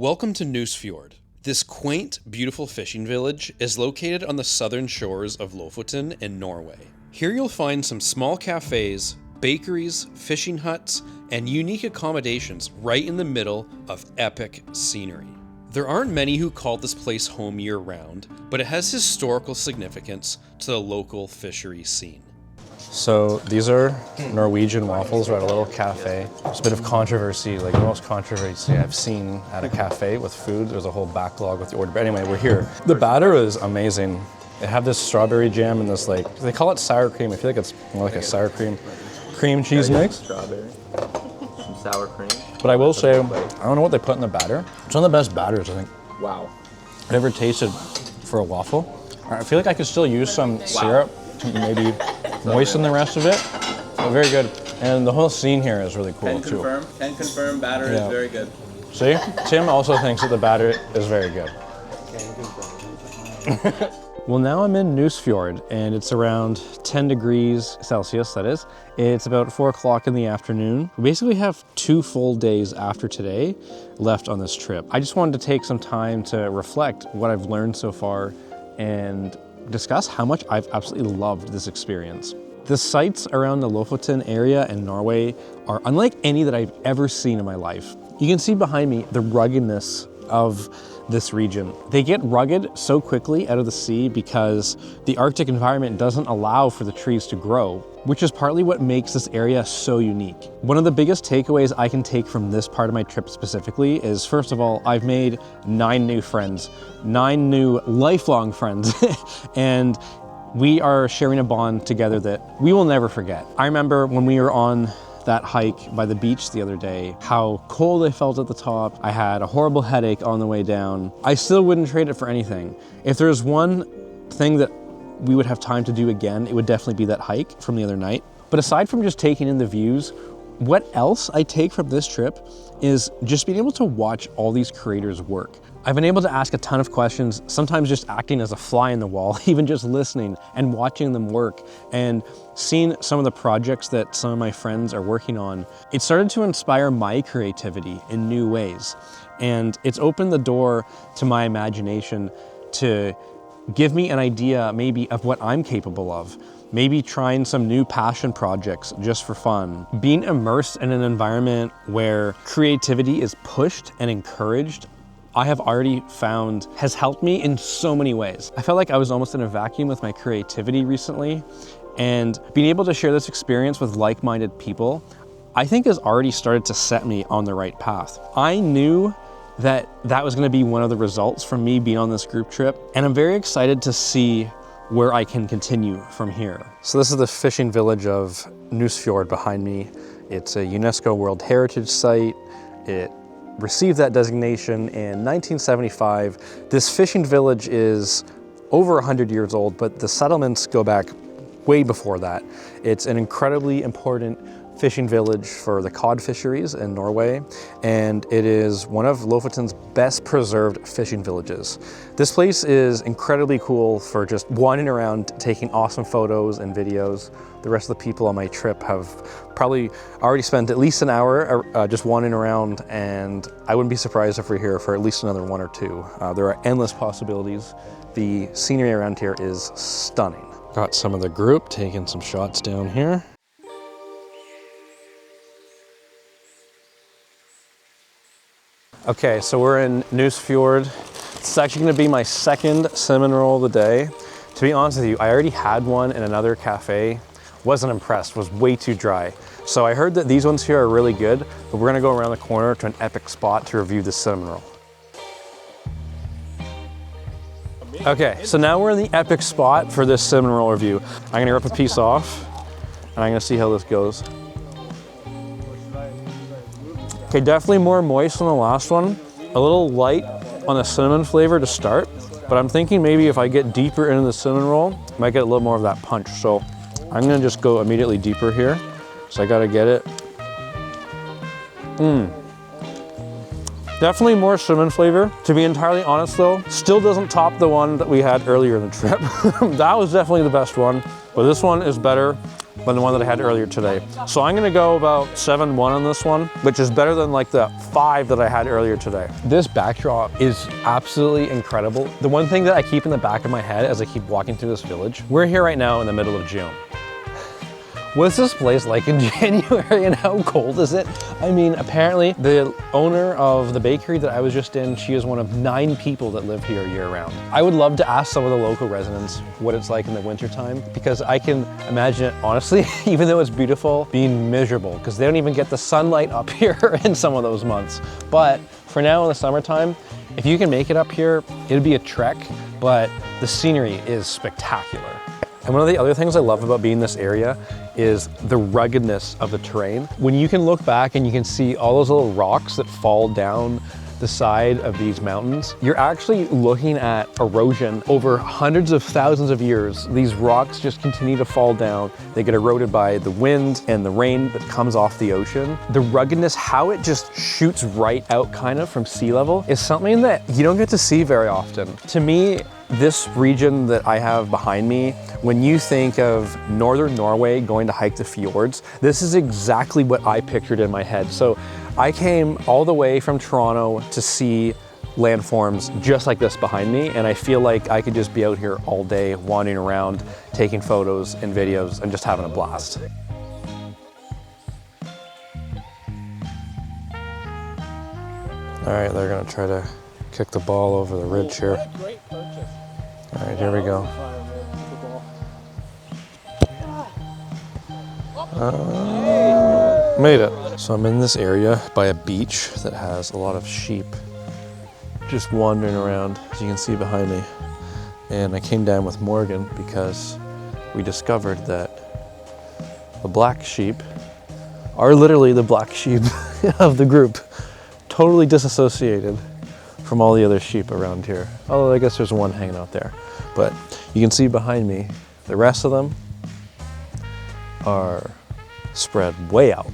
Welcome to Nusfjord. This quaint, beautiful fishing village is located on the southern shores of Lofoten in Norway. Here you'll find some small cafes, bakeries, fishing huts, and unique accommodations right in the middle of epic scenery. There aren't many who call this place home year-round, but it has historical significance to the local fishery scene. So these are Norwegian waffles. We're at a little cafe. There's a bit of controversy, like the most controversy I've seen at a cafe with food. There's a whole backlog with the order. But anyway, we're here. The batter is amazing. They have this strawberry jam and this, like, they call it sour cream. I feel like it's more like a sour cream cheese mix. Strawberry, some sour cream. But I will say, I don't know what they put in the batter. It's one of the best batters, I think, Wow. I've ever tasted for a waffle. I feel like I could still use some syrup to maybe moisten the rest of it. But very good. And the whole scene here is really cool too. Can confirm, batter is very good. See? Tim also thinks that the batter is very good. Well, now I'm in Nusfjord and it's around 10 degrees Celsius, that is. It's about 4 o'clock in the afternoon. We basically have 2 full days after today left on this trip. I just wanted to take some time to reflect what I've learned so far and discuss how much I've absolutely loved this experience. The sights around the Lofoten area in Norway are unlike any that I've ever seen in my life. You can see behind me the ruggedness of this region. They get rugged so quickly out of the sea because the Arctic environment doesn't allow for the trees to grow, which is partly what makes this area so unique. One of the biggest takeaways I can take from this part of my trip specifically is, first of all, I've made 9 new friends, 9 new lifelong friends, and we are sharing a bond together that we will never forget. I remember when we were on that hike by the beach the other day, how cold I felt at the top. I had a horrible headache on the way down. I still wouldn't trade it for anything. If there's one thing that we would have time to do again, it would definitely be that hike from the other night. But aside from just taking in the views, what else I take from this trip is just being able to watch all these creators work. I've been able to ask a ton of questions, sometimes just acting as a fly in the wall, even just listening and watching them work and seeing some of the projects that some of my friends are working on. It started to inspire my creativity in new ways. And it's opened the door to my imagination to give me an idea maybe of what I'm capable of. Maybe trying some new passion projects just for fun. Being immersed in an environment where creativity is pushed and encouraged, I have already found has helped me in so many ways. I felt like I was almost in a vacuum with my creativity recently, and being able to share this experience with like-minded people, I think has already started to set me on the right path. I knew that that was gonna be one of the results from me being on this group trip, and I'm very excited to see where I can continue from here. So this is the fishing village of Nusfjord behind me. It's a UNESCO World Heritage Site. It received that designation in 1975. This fishing village is over 100 years old, but the settlements go back way before that. It's an incredibly important fishing village for the cod fisheries in Norway, and it is one of Lofoten's best preserved fishing villages. This place is incredibly cool for just wandering around, taking awesome photos and videos. The rest of the people on my trip have probably already spent at least an hour just wandering around, and I wouldn't be surprised if we're here for at least another 1 or 2. There are endless possibilities. The scenery around here is stunning. Got some of the group taking some shots down here. Okay, so we're in Nusfjord. It's actually gonna be my second cinnamon roll of the day. To be honest with you, I already had one in another cafe. Wasn't impressed, was way too dry. So I heard that these ones here are really good, but we're gonna go around the corner to an epic spot to review the cinnamon roll. Okay, so now we're in the epic spot for this cinnamon roll review. I'm gonna rip a piece off, and I'm gonna see how this goes. Okay, definitely more moist than the last one. A little light on the cinnamon flavor to start, but I'm thinking maybe if I get deeper into the cinnamon roll, I might get a little more of that punch. So I'm gonna just go immediately deeper here. So I gotta get it. Definitely more cinnamon flavor. To be entirely honest though, still doesn't top the one that we had earlier in the trip. That was definitely the best one, but this one is better. than the one that I had earlier today. So I'm gonna go about 7-1 on this one, which is better than like the 5 that I had earlier today. This backdrop is absolutely incredible. The one thing that I keep in the back of my head as I keep walking through this village, we're here right now in the middle of June. What's this place like in January and how cold is it? I mean, apparently the owner of the bakery that I was just in, she is one of 9 people that live here year round. I would love to ask some of the local residents what it's like in the wintertime, because I can imagine it, honestly, even though it's beautiful, being miserable, because they don't even get the sunlight up here in some of those months. But for now in the summertime, if you can make it up here, it'd be a trek, but the scenery is spectacular. And one of the other things I love about being in this area is the ruggedness of the terrain. When you can look back and you can see all those little rocks that fall down the side of these mountains, you're actually looking at erosion over hundreds of thousands of years. These rocks just continue to fall down. They get eroded by the wind and the rain that comes off the ocean. The ruggedness, how it just shoots right out kind of from sea level, is something that you don't get to see very often. To me, this region that I have behind me, when you think of northern Norway going to hike the fjords, this is exactly what I pictured in my head. So I came all the way from Toronto to see landforms just like this behind me, and I feel like I could just be out here all day wandering around, taking photos and videos and just having a blast. All right, they're gonna try to kick the ball over the ridge here. All right, here we go. Made it. So I'm in this area by a beach that has a lot of sheep just wandering around, as you can see behind me. And I came down with Morgan because we discovered that the black sheep are literally the black sheep of the group, totally disassociated from all the other sheep around here. Although I guess there's one hanging out there. But you can see behind me, the rest of them are spread way out.